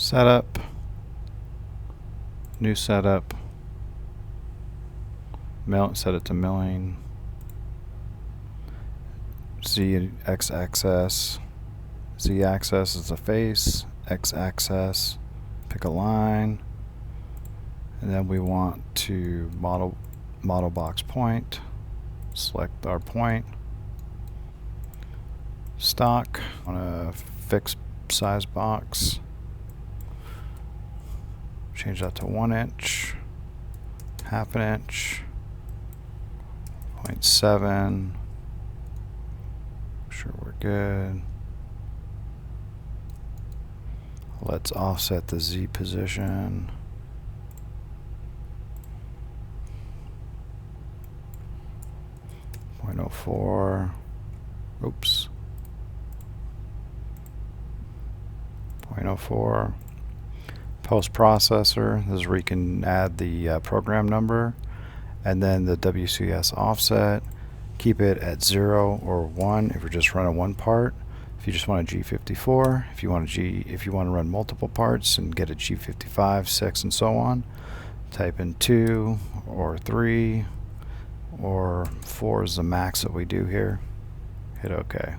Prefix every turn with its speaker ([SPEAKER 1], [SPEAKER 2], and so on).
[SPEAKER 1] Setup, new setup, set it to milling, x-axis, z-axis is the face, x-axis, pick a line, and then we want to model box point, select our point, stock on a fixed size box, change that to 1 inch, half an inch, 0.7, sure we're good. Let's offset the Z position. .04. Oops. 0.04. Post processor. This is where you can add the program number and then the WCS offset. Keep it at 0 or 1 if you're just running one part. If you just want a G54, if you want to run multiple parts and get a G55, 6, and so on, type in 2 or 3 or 4 is the max that we do here. Hit OK.